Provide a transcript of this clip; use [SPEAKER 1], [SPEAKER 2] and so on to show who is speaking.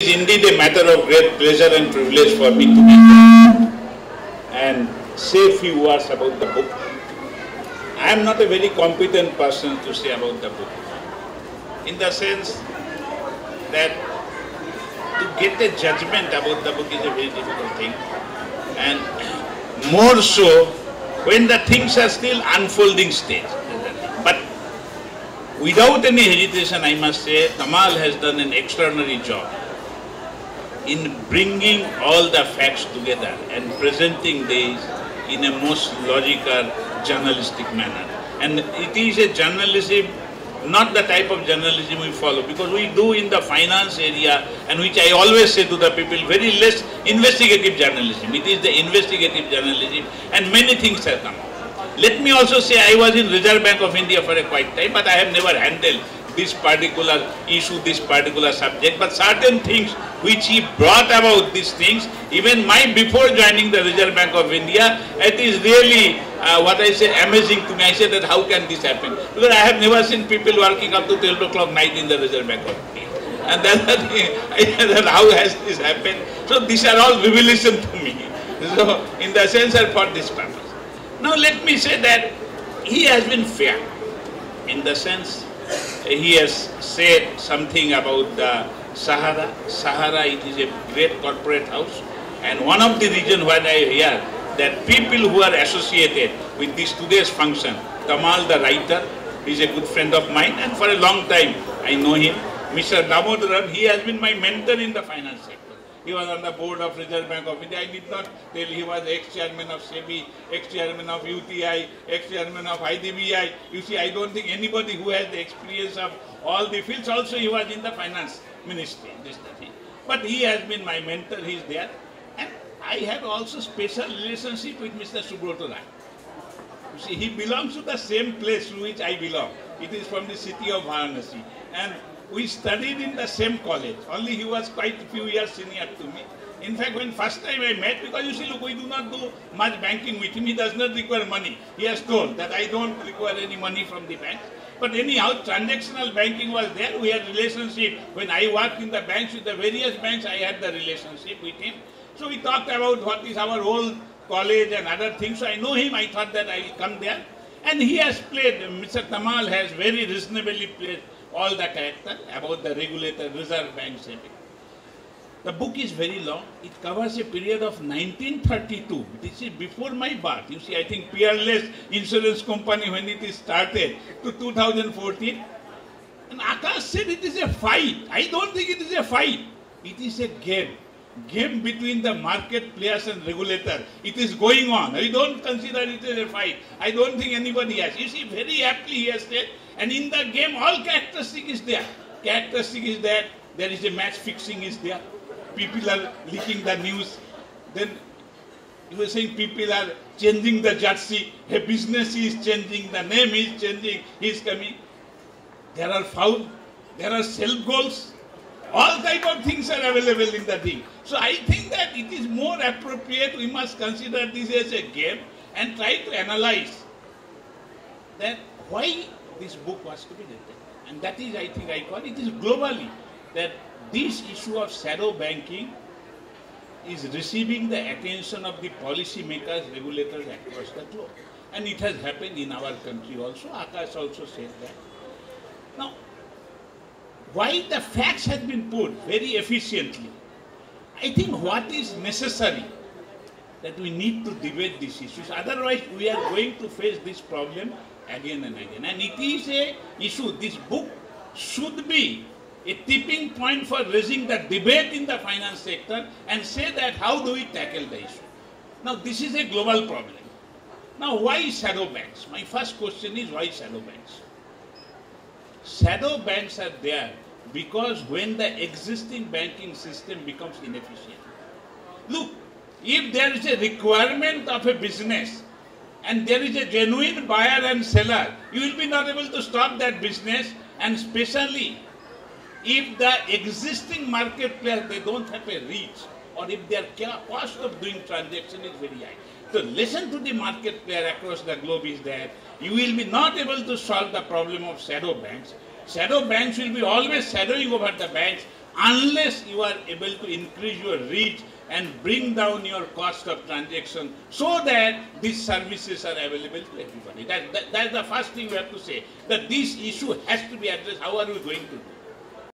[SPEAKER 1] It is indeed a matter of great pleasure and privilege for me to be here and say a few words about the book. I am not a very competent person to say about the book, in the sense that to get a judgment about the book is a very difficult thing, and more so when the things are still unfolding stage. But without any hesitation, I must say Kamal has done an extraordinary job in bringing all the facts together and presenting these in a most logical, journalistic manner. And it is a journalism, not the type of journalism we follow, because we do in the finance area, and which I always say to the people, very less investigative journalism. It is the investigative journalism, and many things have come out. Let me also say, I was in Reserve Bank of India for a quite time, but I have never handled this particular issue, this particular subject, but certain things which he brought about these things, even before joining the Reserve Bank of India, it is really what I say amazing to me. I say that how can this happen? Because I have never seen people working up to 12 o'clock night in the Reserve Bank of India. And that's the thing, I said that how has this happened? So these are all revelation to me. So in the sense and for this purpose. Now let me say that he has been fair, in the sense he has said something about the Sahara. Sahara, it is a great corporate house, and one of the reasons why I hear that people who are associated with this today's function, Kamal the writer, is a good friend of mine, and for a long time I know him. Mr. Damodaran, he has been my mentor in the finance sector. He was on the board of Reserve Bank of India. I did not tell he was ex-chairman of SEBI, ex-chairman of UTI, ex-chairman of IDBI. You see, I don't think anybody who has the experience of all the fields. Also, he was in the finance ministry. This the thing. But he has been my mentor. He is there, and I have also special relationship with Mr. Subroto Rai. You see, he belongs to the same place to which I belong. It is from the city of Varanasi, and we studied in the same college, only he was quite a few years senior to me. In fact, when first time I met, because you see, look, we do not do much banking with him, he does not require money. He has told that I don't require any money from the bank. But anyhow, transactional banking was there, we had relationship. When I worked in the banks, with the various banks, I had the relationship with him. So we talked about what is our old college and other things. So I know him, I thought that I will come there. And he has played, Mr. Kamal has very reasonably played all the character about the regulator, Reserve Bank, SEBI. The book is very long. It covers a period of 1932. This is before my birth. You see, I think Peerless Insurance Company, when it is started, to 2014. And Akash said it is a fight. I don't think it is a fight. It is a game. Game between the market players and regulator. It is going on. I don't consider it as a fight. I don't think anybody has. You see, very aptly he has said, and in the game all characteristic is there. Characteristic is that there is a match fixing is there. People are leaking the news. Then you were saying people are changing the jersey. A business is changing, the name is changing, he is coming. There are foul, there are self goals. All type of things are available in the thing. So I think that it is more appropriate, we must consider this as a game and try to analyze that why this book was to be written. And that is, I think, I call it is globally that this issue of shadow banking is receiving the attention of the policy makers, regulators across the globe. And it has happened in our country also. Akash also said that. Now, why the facts have been put very efficiently, I think what is necessary that we need to debate these issues. Otherwise, we are going to face this problem again and again. And it is a issue. This book should be a tipping point for raising the debate in the finance sector and say that how do we tackle the issue. Now, this is a global problem. Now, why shadow banks? My first question is why shadow banks? Shadow banks are there because when the existing banking system becomes inefficient. Look, if there is a requirement of a business and there is a genuine buyer and seller, you will be not able to stop that business, and especially if the existing market players, they don't have a reach, or if their cost of doing transaction is very high. So lesson to the market player across the globe is that you will be not able to solve the problem of shadow banks. Shadow banks will be always shadowing over the banks unless you are able to increase your reach and bring down your cost of transaction so that these services are available to everybody. That's the first thing we have to say, that this issue has to be addressed. How are we going to do?